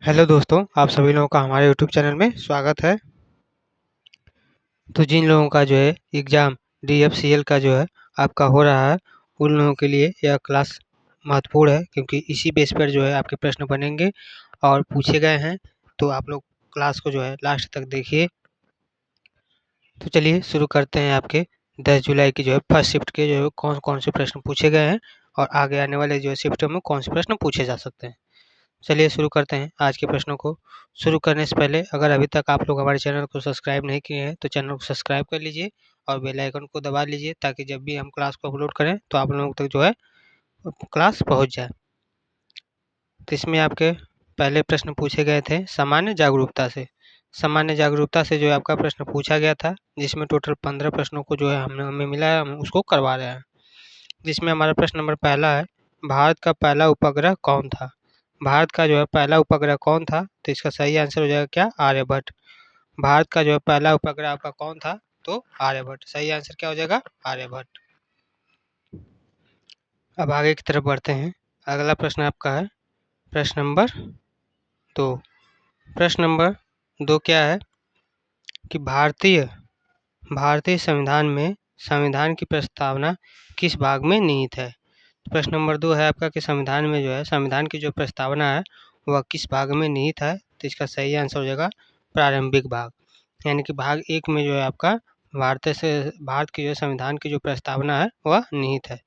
Hello दोस्तों, आप सभी लोगों का हमारे यूट्यूब चैनल में स्वागत है। तो जिन लोगों का जो है एग्ज़ाम DFCL का जो है आपका हो रहा है, उन लोगों के लिए यह क्लास महत्वपूर्ण है क्योंकि इसी बेस पर जो है आपके प्रश्न बनेंगे और पूछे गए हैं। तो आप लोग क्लास को जो है लास्ट तक देखिए। तो चलिए शुरू करते हैं। आपके 10 जुलाई की जो है फर्स्ट शिफ्ट के जो है कौन-कौन से प्रश्न पूछे गए हैं और आगे आने वाले जो है शिफ्टों में कौन से प्रश्न पूछे जा सकते हैं। चलिए शुरू करते हैं आज के प्रश्नों को। शुरू करने से पहले अगर अभी तक आप लोग हमारे चैनल को सब्सक्राइब नहीं किए हैं तो चैनल को सब्सक्राइब कर लीजिए और बेल आइकन को दबा लीजिए ताकि जब भी हम क्लास को अपलोड करें तो आप लोगों तक जो है क्लास पहुंच जाए। तो इसमें आपके पहले प्रश्न पूछे गए थे सामान्य जागरूकता से। सामान्य जागरूकता से जो है आपका प्रश्न पूछा गया था, जिसमें टोटल 15 प्रश्नों को जो है हमें मिला है, हम उसको करवा रहे हैं। जिसमें हमारा प्रश्न नंबर पहला है, भारत का पहला उपग्रह कौन था? भारत का जो है पहला उपग्रह कौन था? तो इसका सही आंसर हो जाएगा क्या? आर्यभट्ट। भारत का जो है पहला उपग्रह आपका कौन था? तो आर्यभट्ट। सही आंसर क्या हो जाएगा? आर्यभट्ट। अब आगे की तरफ बढ़ते हैं। अगला प्रश्न आपका है प्रश्न नंबर 2। प्रश्न नंबर 2 क्या है कि भारतीय भारतीय संविधान में संविधान की प्रस्तावना किस भाग में निहित है? प्रश्न नंबर 2 है आपका कि संविधान में जो है संविधान की जो प्रस्तावना है वह किस भाग में निहित है? तो इसका सही आंसर हो जाएगा प्रारंभिक भाग। यानी कि भाग 1 में जो है आपका भारत की जो संविधान की जो प्रस्तावना है वह निहित है।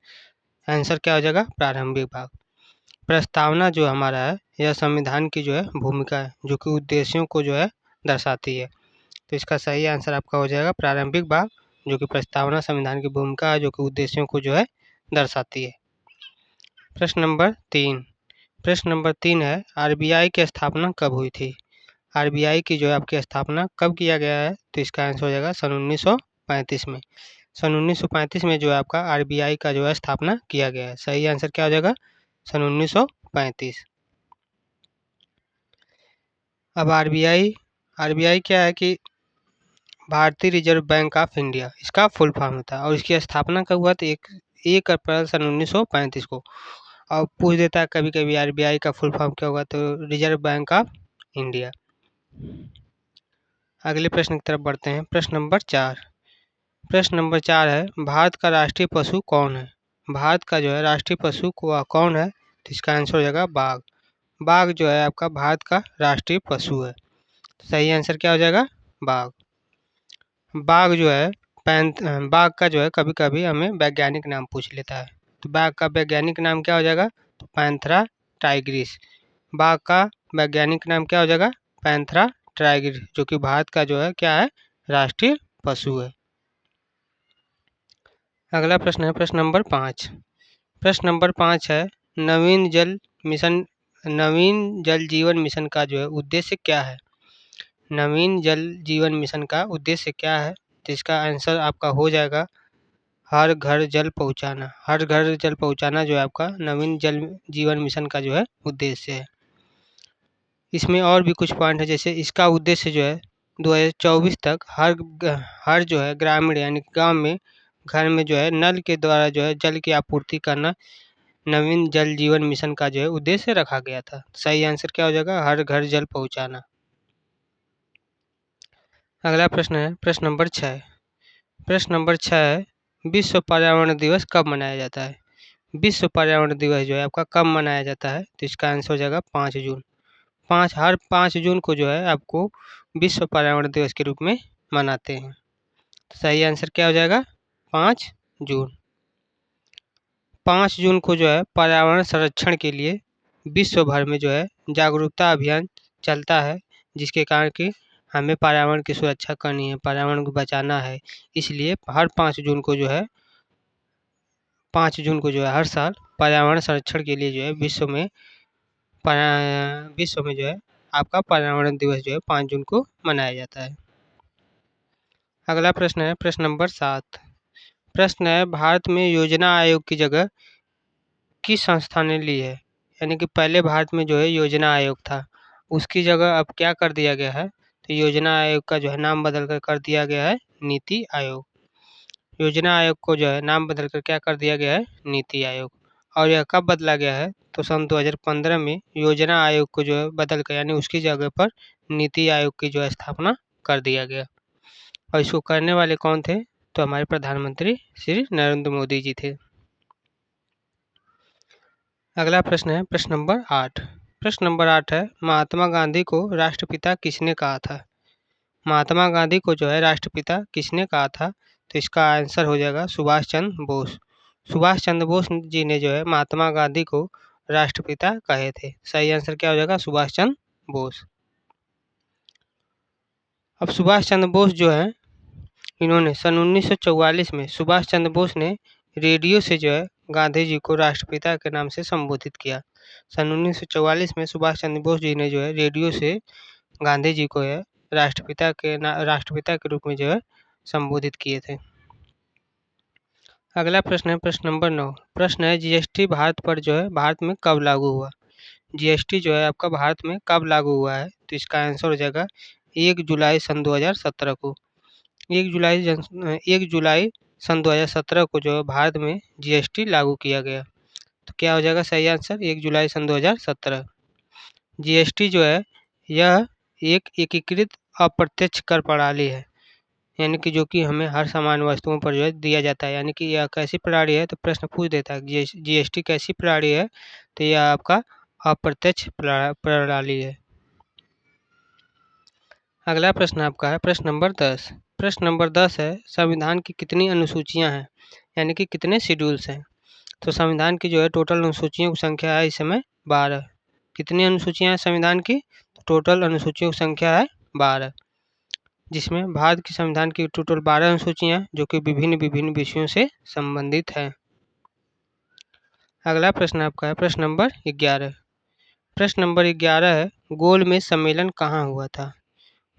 आंसर क्या हो जाएगा? प्रारंभिक भाग। प्रस्तावना जो हमारा है यह संविधान की जो है भूमिका है जो कि उद्देश्यों को जो है दर्शाती है। तो इसका सही आंसर आपका हो जाएगा प्रारंभिक भाग, जो कि प्रस्तावना संविधान की भूमिका है जो कि उद्देश्यों को जो है दर्शाती है। प्रश्न नंबर 3। प्रश्न नंबर 3 है आरबीआई की स्थापना कब हुई थी? आरबीआई की जो है आपकी स्थापना कब किया गया है? तो इसका आंसर हो जाएगा सन 1935 में। सन 1935 में जो है आपका आरबीआई का जो है स्थापना किया गया है। सही आंसर क्या हो जाएगा? सन 1935। अब आरबीआई आरबीआई क्या है कि भारतीय रिजर्व बैंक ऑफ इंडिया इसका फुल फॉर्म होता है और इसकी स्थापना कब हुआ? तो 1 अप्रैल सन 1935 को। और पूछ देता है कभी कभी आरबीआई का फुल फॉर्म क्या होगा? तो रिजर्व बैंक ऑफ इंडिया। अगले प्रश्न की तरफ बढ़ते हैं। प्रश्न नंबर 4। प्रश्न नंबर 4 है भारत का राष्ट्रीय पशु कौन है? भारत का जो है राष्ट्रीय पशु कौन है? तो इसका आंसर हो जाएगा बाघ। बाघ जो है आपका भारत का राष्ट्रीय पशु है। तो सही आंसर क्या हो जाएगा? बाघ। बाघ जो है बाघ का जो है कभी कभी हमें वैज्ञानिक नाम पूछ लेता है। तो बाघ का वैज्ञानिक नाम क्या हो जाएगा? तो पैंथेरा टाइग्रिस। बाघ का वैज्ञानिक नाम क्या हो जाएगा? पैंथेरा टाइग्रिस, जो कि भारत का जो है क्या है? राष्ट्रीय पशु है। अगला प्रश्न है प्रश्न नंबर 5। प्रश्न नंबर 5 है नवीन जल मिशन नवीन जल जीवन मिशन का जो है उद्देश्य क्या है? नवीन जल जीवन मिशन का उद्देश्य क्या है? तो इसका आंसर आपका हो जाएगा हर घर जल पहुंचाना। हर घर जल पहुंचाना जो है आपका नवीन जल जीवन मिशन का जो है उद्देश्य है। इसमें और भी कुछ पॉइंट है, जैसे इसका उद्देश्य जो है 2024 तक हर जो है ग्रामीण यानी गांव में घर में जो है नल के द्वारा जो है जल की आपूर्ति करना नवीन जल जीवन मिशन का जो है उद्देश्य रखा गया था। सही आंसर क्या हो जाएगा? हर घर जल पहुंचाना। अगला प्रश्न है प्रश्न नंबर 6। प्रश्न नंबर 6 है विश्व पर्यावरण दिवस कब मनाया जाता है? विश्व पर्यावरण दिवस जो है आपका कब मनाया जाता है? तो इसका आंसर हो जाएगा 5 जून। हर 5 जून को जो है आपको विश्व पर्यावरण दिवस के रूप में मनाते हैं। तो सही आंसर क्या हो जाएगा? 5 जून। 5 जून को जो है पर्यावरण संरक्षण के लिए विश्व भर में जो है जागरूकता अभियान चलता है, जिसके कारण कि हमें पर्यावरण की सुरक्षा करनी है, पर्यावरण को बचाना है। इसलिए हर 5 जून को जो है 5 जून को जो है हर साल पर्यावरण संरक्षण के लिए जो है विश्व में जो है आपका पर्यावरण दिवस जो है 5 जून को मनाया जाता है। अगला प्रश्न है प्रश्न नंबर 7। प्रश्न है भारत में योजना आयोग की जगह किस संस्था ने ली है? यानी कि पहले भारत में जो है योजना आयोग था, उसकी जगह अब क्या कर दिया गया है? तो योजना आयोग का जो है नाम बदल कर दिया गया है नीति आयोग। योजना आयोग को जो है नाम बदल कर क्या कर दिया गया है? नीति आयोग। और यह कब बदला गया है, तो सन 2015 में योजना आयोग को जो है बदल कर यानी उसकी जगह पर नीति आयोग की जो है स्थापना कर दिया गया। और इसको करने वाले कौन थे, तो हमारे प्रधानमंत्री श्री नरेंद्र मोदी जी थे। अगला प्रश्न है प्रश्न नंबर 8। प्रश्न नंबर 8 है, महात्मा गांधी को राष्ट्रपिता किसने कहा था। महात्मा गांधी को जो है राष्ट्रपिता किसने कहा था, तो इसका आंसर हो जाएगा सुभाष चंद्र बोस। सुभाष चंद्र बोस जी ने जो है महात्मा गांधी को राष्ट्रपिता कहे थे। सही आंसर क्या हो जाएगा, सुभाष चंद्र बोस। अब सुभाष चंद्र बोस जो है इन्होंने सन 1944 में सुभाष चंद्र बोस ने रेडियो से जो है गांधी जी को राष्ट्रपिता के नाम से संबोधित किया। सन 1944 में सुभाष चंद्र बोस जी ने जो है रेडियो से गांधी जी को है राष्ट्रपिता के रूप में जो है संबोधित किए थे। अगला प्रश्न है प्रश्न नंबर 9। प्रश्न है, जीएसटी भारत पर जो है भारत में कब लागू हुआ। जीएसटी जो है आपका भारत में कब लागू हुआ है, तो इसका आंसर हो जाएगा 1 जुलाई सन 2017 को। 1 जुलाई सन 2017 को जो है भारत में जीएसटी लागू किया गया। तो क्या हो जाएगा सही आंसर, 1 जुलाई सन 2017। जीएसटी जो है यह एक एकीकृत अप्रत्यक्ष कर प्रणाली है, यानी कि जो कि हमें हर सामान वस्तुओं पर जो है दिया जाता है। यानी कि यह कैसी प्रणाली है, तो प्रश्न पूछ देता है जीएसटी कैसी प्रणाली है, तो यह आपका अप्रत्यक्ष प्रणाली है। अगला प्रश्न आपका है प्रश्न नंबर 10। प्रश्न नंबर 10 है, संविधान की कितनी अनुसूचियां हैं, यानी कि कितने शेड्यूल्स हैं। तो संविधान की जो है टोटल अनुसूचियों की संख्या है इस समय 12। कितनी अनुसूचियां हैं संविधान की, टोटल अनुसूचियों की संख्या है 12, जिसमें भारत के संविधान की टोटल 12 अनुसूचियां जो कि विभिन्न विभिन्न विषयों से संबंधित हैं। अगला प्रश्न आपका है प्रश्न नंबर 11। प्रश्न नंबर 11 है, गोलमेज सम्मेलन कहाँ हुआ था।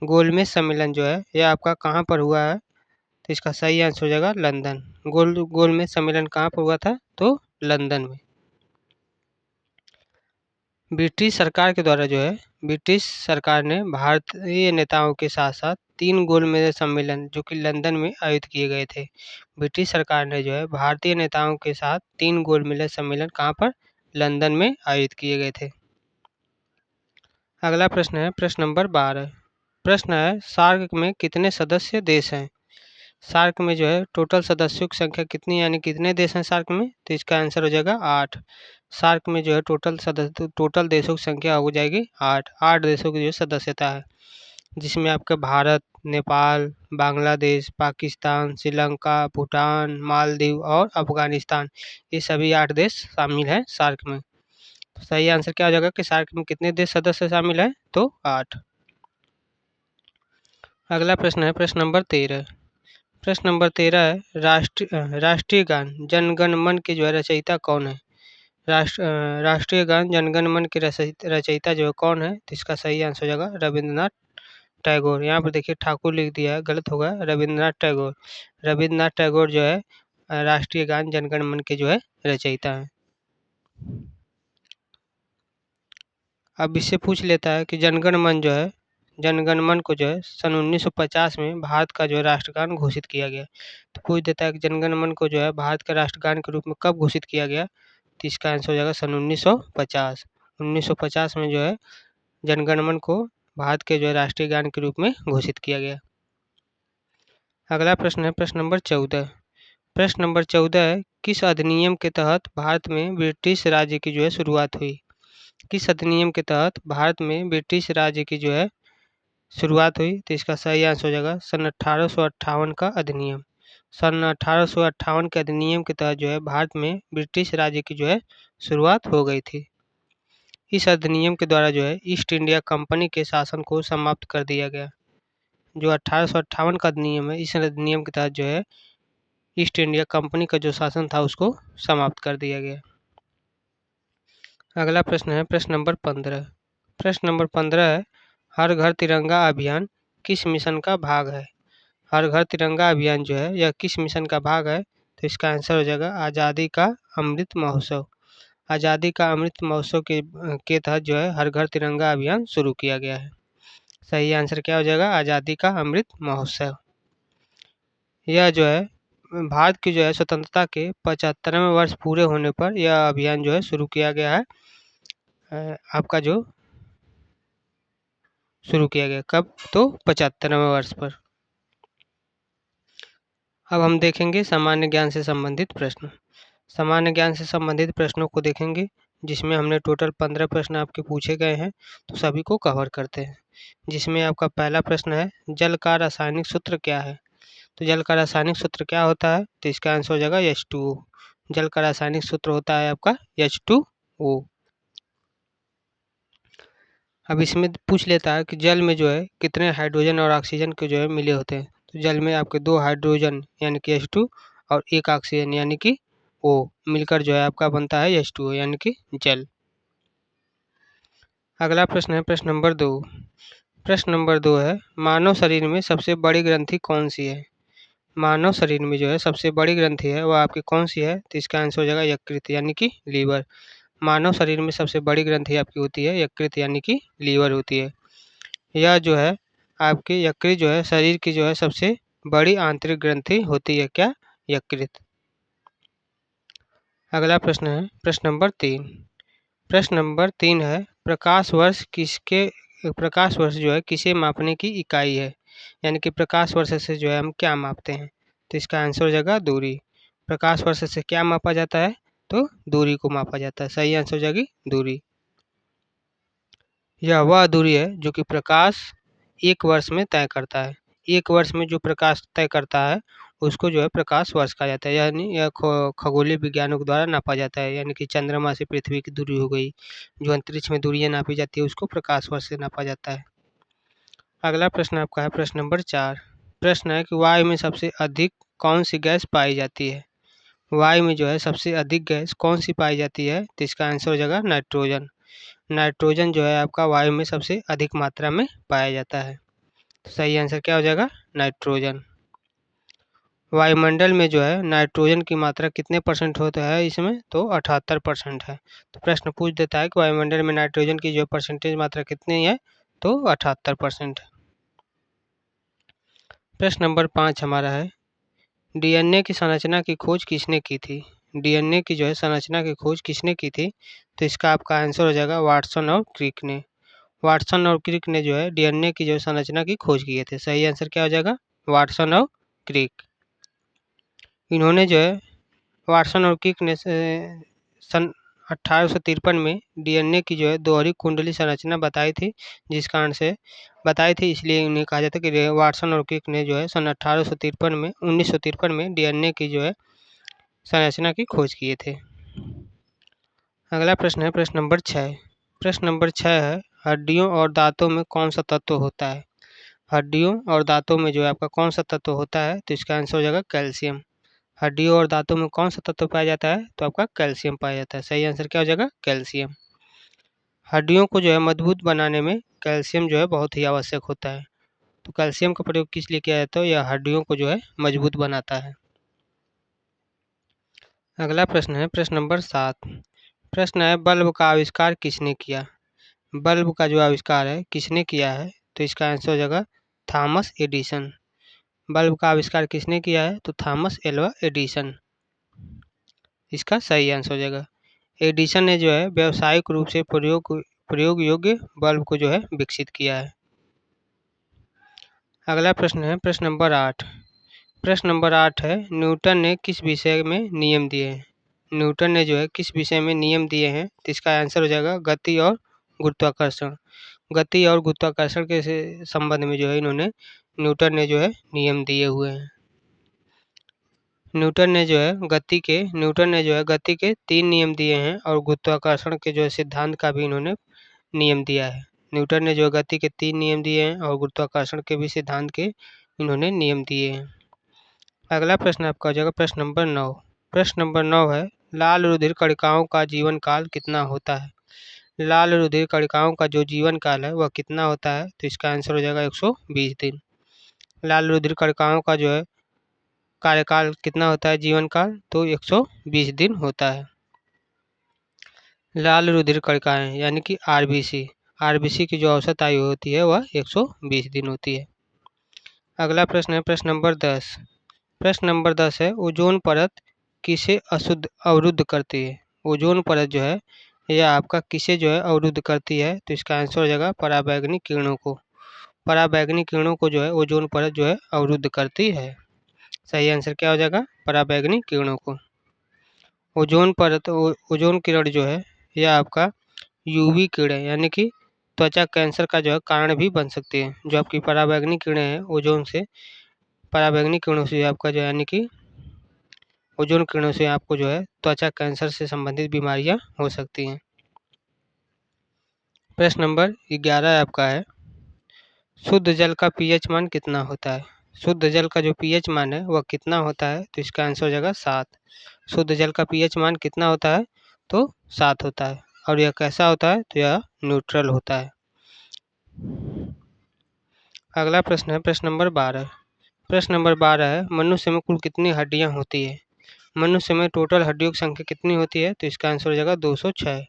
गोलमेज सम्मेलन जो है यह आपका कहाँ पर हुआ है, तो इसका सही आंसर हो जाएगा लंदन। गोलमेज सम्मेलन कहाँ पर हुआ था, तो लंदन में। ब्रिटिश सरकार के द्वारा जो है ब्रिटिश सरकार ने भारतीय नेताओं के साथ साथ 3 गोलमेज सम्मेलन जो कि लंदन में आयोजित किए गए थे। ब्रिटिश सरकार ने जो है भारतीय नेताओं के साथ 3 गोलमेज सम्मेलन कहाँ पर, लंदन में आयोजित किए गए थे। अगला प्रश्न है प्रश्न नंबर 12। प्रश्न है, सार्क में कितने सदस्य देश हैं। सार्क में जो है टोटल सदस्यों की संख्या कितनी, यानी कितने देश हैं सार्क में, तो इसका आंसर हो जाएगा 8। सार्क में जो है टोटल देशों की संख्या हो जाएगी 8 देशों की जो सदस्यता है, जिसमें आपके भारत, नेपाल, बांग्लादेश, पाकिस्तान, श्रीलंका, भूटान, मालदीव और अफगानिस्तान, ये सभी 8 देश शामिल हैं सार्क में। तो सही आंसर क्या हो जाएगा कि सार्क में कितने देश सदस्य शामिल हैं, तो 8। अगला प्रश्न है प्रश्न नंबर 13। प्रश्न नंबर 13 है, राष्ट्रीय गान जनगण मन के जो है रचयिता कौन है। राष्ट्रीय गान जनगण मन के रचयिता जो है कौन है, तो इसका सही आंसर हो जाएगा रविंद्रनाथ टैगोर। यहाँ पर देखिए ठाकुर लिख दिया है, गलत होगा, रविंद्रनाथ टैगोर। रविंद्रनाथ टैगोर जो है राष्ट्रीय गान जनगण मन के जो है रचयिता है। अब इससे पूछ लेता है कि जनगण मन को जो है सन 1950 में भारत का जो है राष्ट्रगान घोषित किया गया। तो पूछ देता है कि जनगण मन को जो है भारत का राष्ट्रगान के रूप में कब घोषित किया गया, तो इसका आंसर हो जाएगा सन 1950। 1950 में जो है जनगण मन को भारत के जो है राष्ट्रीय गान के रूप में घोषित किया गया। अगला प्रश्न है प्रश्न नंबर 14। प्रश्न नंबर 14 है, किस अधिनियम के तहत भारत में ब्रिटिश राज्य की जो है शुरुआत हुई। किस अधिनियम के तहत भारत में ब्रिटिश राज्य की जो है शुरुआत हुई, तो इसका सही आंसर हो जाएगा सन 1858 का अधिनियम। सन 1858 के अधिनियम के तहत जो है भारत में ब्रिटिश राज्य की जो है शुरुआत हो गई थी। इस अधिनियम के द्वारा जो है ईस्ट इंडिया कंपनी के शासन को समाप्त कर दिया गया। जो 1858 का अधिनियम है, इस अधिनियम के तहत जो है ईस्ट इंडिया कंपनी का जो शासन था उसको समाप्त कर दिया गया। अगला प्रश्न है प्रश्न नंबर 15। प्रश्न नंबर 15 है, हर घर तिरंगा अभियान किस मिशन का भाग है। हर घर तिरंगा अभियान जो है यह किस मिशन का भाग है, तो इसका आंसर हो जाएगा आज़ादी का अमृत महोत्सव। आज़ादी का अमृत महोत्सव के तहत जो है हर घर तिरंगा अभियान शुरू किया गया है। सही आंसर क्या हो जाएगा, आज़ादी का अमृत महोत्सव। यह जो है भारत की जो है स्वतंत्रता के 75वें वर्ष पूरे होने पर यह अभियान जो है शुरू किया गया है। आपका जो शुरू किया गया कब, तो 75वें वर्ष पर। अब हम देखेंगे सामान्य ज्ञान से संबंधित प्रश्न। सामान्य ज्ञान से संबंधित प्रश्नों को देखेंगे, जिसमें हमने टोटल 15 प्रश्न आपके पूछे गए हैं, तो सभी को कवर करते हैं। जिसमें आपका पहला प्रश्न है, जल का रासायनिक सूत्र क्या है? तो जल का रासायनिक सूत्र क्या होता है? तो इसका आंसर हो जाएगा H2O। जल का रासायनिक सूत्र होता है आपका H2O। अब इसमें पूछ लेता है कि जल में जो है कितने हाइड्रोजन और ऑक्सीजन के जो है मिले होते हैं। तो जल में आपके 2 हाइड्रोजन यानी कि H2 और 1 ऑक्सीजन यानी कि O मिलकर जो है आपका बनता है H2O यानी कि जल। अगला प्रश्न है प्रश्न नंबर 2। प्रश्न नंबर 2 है, मानव शरीर में सबसे बड़ी ग्रंथि कौन सी है? मानव शरीर में जो है सबसे बड़ी ग्रंथि है वह आपकी कौन सी है? तो इसका आंसर हो जाएगा यकृत यानी कि लीवर। मानव शरीर में सबसे बड़ी ग्रंथि आपकी होती है यकृत यानी कि लीवर होती है। यह जो है आपकी यकृत जो है शरीर की जो है सबसे बड़ी आंतरिक ग्रंथि होती है। क्या? यकृत। अगला प्रश्न है प्रश्न नंबर 3। प्रश्न नंबर 3 है, प्रकाश वर्ष जो है किसे मापने की इकाई है? यानी कि प्रकाश वर्ष से जो है हम क्या मापते हैं? तो इसका आंसर हो जाएगा दूरी। प्रकाश वर्ष से क्या मापा जाता है? तो दूरी को मापा जाता है। सही आंसर हो जाएगी दूरी। यह वह दूरी है जो कि प्रकाश 1 वर्ष में तय करता है। 1 वर्ष में जो प्रकाश तय करता है उसको जो है प्रकाश वर्ष कहा जाता है। यानी यह खगोलीय विज्ञानों के द्वारा नापा जाता है। यानी कि चंद्रमा से पृथ्वी की दूरी हो गई, जो अंतरिक्ष में दूरियां नापी जाती है उसको प्रकाश वर्ष से नापा जाता है। अगला प्रश्न आपका है प्रश्न नंबर 4। प्रश्न है कि वायु में सबसे अधिक कौन सी गैस पाई जाती है? वायु में जो है सबसे अधिक गैस कौन सी पाई जाती है? तो इसका आंसर हो जाएगा नाइट्रोजन। नाइट्रोजन जो है आपका वायु में सबसे अधिक मात्रा में पाया जाता है। तो सही आंसर क्या हो जाएगा? नाइट्रोजन। वायुमंडल में जो है नाइट्रोजन की मात्रा कितने परसेंट होता है इसमें? तो 78% है। तो प्रश्न पूछ देता है कि वायुमंडल में नाइट्रोजन की जो परसेंटेज मात्रा कितनी है? तो 78% है। प्रश्न नंबर 5 हमारा है, डीएनए की संरचना की खोज किसने की थी? डीएनए की जो है संरचना की खोज किसने की थी? तो इसका आपका आंसर हो जाएगा वाटसन और क्रिक ने। वाटसन और क्रिक ने जो है डीएनए की जो है संरचना की खोज किए थे। सही आंसर क्या हो जाएगा? वाटसन और क्रिक। इन्होंने जो है वाटसन और क्रिक ने सन 1853 में डीएनए की जो है दोहरी कुंडली संरचना बताई थी, जिस कारण से बताई थी इसलिए इन्हें कहा जाता है कि वाटसन और क्रिक ने जो है सन 1953 में डीएनए की जो है संरचना की खोज किए थे। अगला प्रश्न है प्रश्न नंबर 6। प्रश्न नंबर 6 है, हड्डियों और दांतों में कौन सा तत्व होता है? हड्डियों और दांतों में जो है आपका कौन सा तत्व होता है? तो इसका आंसर हो जाएगा कैल्शियम। हड्डियों और दांतों में कौन सा तत्व पाया जाता है? तो आपका कैल्शियम पाया जाता है। सही आंसर क्या हो जाएगा? कैल्शियम। हड्डियों को जो है मजबूत बनाने में कैल्शियम जो है बहुत ही आवश्यक होता है। तो कैल्शियम का प्रयोग किस लिए किया जाता है? यह हड्डियों को जो है मजबूत बनाता है। अगला प्रश्न है प्रश्न नंबर 7। प्रश्न है, बल्ब का आविष्कार किसने किया? बल्ब का जो आविष्कार है किसने किया है? तो इसका आंसर हो जाएगा थॉमस एडिसन। बल्ब का आविष्कार किसने किया है? तो थॉमस एल्वा एडिसन इसका सही आंसर हो जाएगा। एडिसन ने जो है व्यावसायिक रूप से प्रयोग योग्य बल्ब को जो है विकसित किया है। अगला प्रश्न है प्रश्न नंबर 8। प्रश्न नंबर 8 है, न्यूटन ने किस विषय में नियम दिए हैं? न्यूटन ने जो है किस विषय में नियम दिए हैं? तो इसका आंसर हो जाएगा गति और गुरुत्वाकर्षण। गति और गुरुत्वाकर्षण के संबंध में जो है इन्होंने न्यूटन ने जो है नियम दिए हुए हैं। न्यूटन ने जो है गति के 3 नियम दिए हैं और गुरुत्वाकर्षण के जो है सिद्धांत का भी इन्होंने नियम दिया है। न्यूटन ने जो गति के 3 नियम दिए हैं और गुरुत्वाकर्षण के भी सिद्धांत के इन्होंने नियम दिए हैं। अगला प्रश्न आपका हो जाएगा प्रश्न नंबर 9। प्रश्न नंबर 9 है, लाल रुधिर कणिकाओं का जीवन काल कितना होता है? लाल रुधिर कणिकाओं का जो जीवन काल है वह कितना होता है? तो इसका आंसर हो जाएगा 120 दिन। लाल रुधिर कणिकाओं का जो है कार्यकाल कितना होता है जीवन काल? तो 120 दिन होता है। लाल रुधिर कणिकाएं यानी कि आरबीसी की जो औसत आयु होती है वह 120 दिन होती है। अगला प्रश्न है प्रश्न नंबर 10। प्रश्न नंबर 10 है, ओजोन परत किसे अवरुद्ध करती है? ओजोन परत जो है यह आपका किसे जो है अवरुद्ध करती है? तो इसका आंसर हो जाएगा पराबैंगनी किरणों को। पराबैंगनी किरणों को जो है ओजोन परत जो है अवरुद्ध करती है। सही आंसर क्या हो जाएगा? पराबैंगनी किरणों को। ओजोन परत ओजोन किरण जो है यह आपका यूवी किरणें यानी कि त्वचा कैंसर का जो है कारण भी बन सकती है। जो आपकी पराबैंगनी किरणें हैं ओजोन से, पराबैंगनी किरणों से आपका जो है यानी कि ओजोन किरणों से आपको जो है त्वचा कैंसर से संबंधित बीमारियां हो सकती हैं। प्रश्न नंबर 11 आपका है, शुद्ध जल का पीएच मान कितना होता है? शुद्ध जल का जो पीएच मान है वह कितना होता है? तो इसका आंसर हो जाएगा 7। शुद्ध जल का पीएच मान कितना होता है? तो 7 होता है। और यह कैसा होता है? तो यह न्यूट्रल होता है। अगला प्रश्न है प्रश्न नंबर 12। प्रश्न नंबर 12 है, मनुष्य में कुल कितनी हड्डियां होती है? मनुष्य में टोटल हड्डियों की संख्या कितनी होती है? तो इसका आंसर हो जाएगा 206।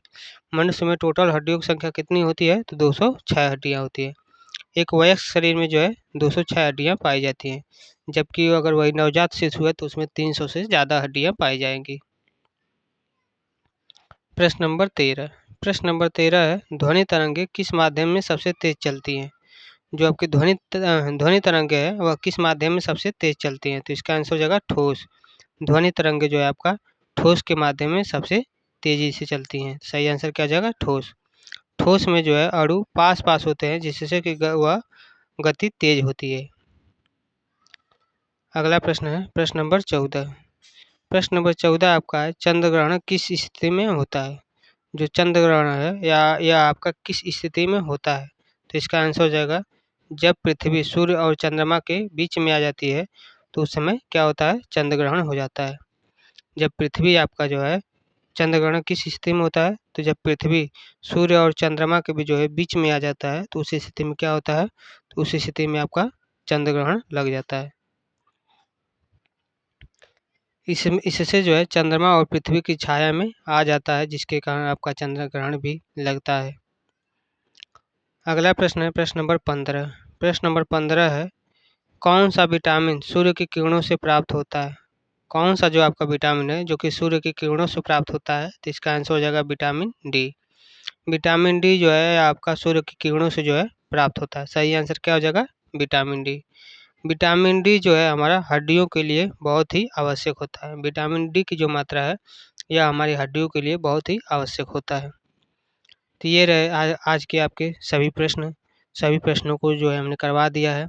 मनुष्य में टोटल हड्डियों की संख्या कितनी होती है? तो 206 हड्डियां होती है। एक वयस्क शरीर में जो है 206 हड्डियां पाई जाती हैं, जबकि अगर वही नवजात शिशु है तो उसमें 300 से ज़्यादा हड्डियां पाई जाएंगी। प्रश्न नंबर 13। प्रश्न नंबर 13 है, ध्वनि तरंगे किस माध्यम में सबसे तेज चलती हैं? जो आपकी ध्वनि तरंगे है वह किस माध्यम में सबसे तेज चलती हैं? तो इसका आंसर हो जाएगा ठोस। ध्वनि तरंगे जो है आपका ठोस के माध्यम में सबसे तेजी से चलती हैं। सही आंसर क्या हो जाएगा? ठोस। ठोस में जो है अणु पास पास होते हैं जिससे कि वह गति तेज होती है। अगला प्रश्न है प्रश्न नंबर 14। प्रश्न नंबर 14 आपका है, चंद्र ग्रहण किस स्थिति में होता है? जो चंद्र ग्रहण है या आपका किस स्थिति में होता है? तो इसका आंसर हो जाएगा जब पृथ्वी सूर्य और चंद्रमा के बीच में आ जाती है तो उस समय क्या होता है? चंद्र ग्रहण हो जाता है। जब पृथ्वी आपका जो है चंद्र ग्रहण किस स्थिति में होता है? तो जब पृथ्वी सूर्य और चंद्रमा के भी जो है बीच में आ जाता है तो उस स्थिति में क्या होता है? तो उस स्थिति में आपका चंद्र ग्रहण लग जाता है। इससे जो है चंद्रमा और पृथ्वी की छाया में आ जाता है जिसके कारण आपका चंद्र ग्रहण भी लगता है। अगला प्रश्न है प्रश्न नंबर 15। प्रश्न नंबर 15 है, कौन सा विटामिन सूर्य की किरणों से प्राप्त होता है? कौन सा जो आपका विटामिन है जो कि सूर्य की किरणों से प्राप्त होता है? तो इसका आंसर हो जाएगा विटामिन डी। विटामिन डी जो है आपका सूर्य की किरणों से जो है प्राप्त होता है। सही आंसर क्या हो जाएगा? Vitamin D. विटामिन डी जो है हमारा हड्डियों के लिए बहुत ही आवश्यक होता है। विटामिन डी की जो मात्रा है यह हमारी हड्डियों के लिए बहुत ही आवश्यक होता है। तो ये रहे आज के आपके सभी प्रश्न। सभी प्रश्नों को जो है हमने करवा दिया है।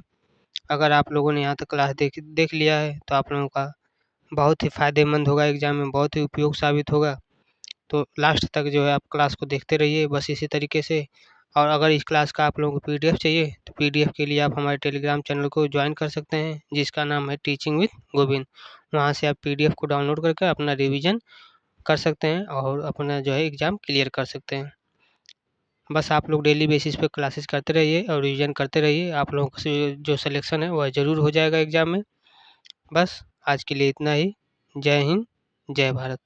अगर आप लोगों ने यहाँ तक क्लास देख लिया है तो आप लोगों का बहुत ही फ़ायदेमंद होगा, एग्ज़ाम में बहुत ही उपयोग साबित होगा। तो लास्ट तक जो है आप क्लास को देखते रहिए बस इसी तरीके से। और अगर इस क्लास का आप लोगों को पीडीएफ चाहिए तो पीडीएफ के लिए आप हमारे टेलीग्राम चैनल को ज्वाइन कर सकते हैं जिसका नाम है टीचिंग विद गोविंद। वहाँ से आप पीडीएफ को डाउनलोड करके अपना रिवीजन कर सकते हैं और अपना जो है एग्ज़ाम क्लियर कर सकते हैं। बस आप लोग डेली बेसिस पे क्लासेस करते रहिए और रिवीजन करते रहिए। आप लोगों का जो सिलेक्शन है वह ज़रूर हो जाएगा एग्ज़ाम में। बस आज के लिए इतना ही। जय हिंद, जय भारत।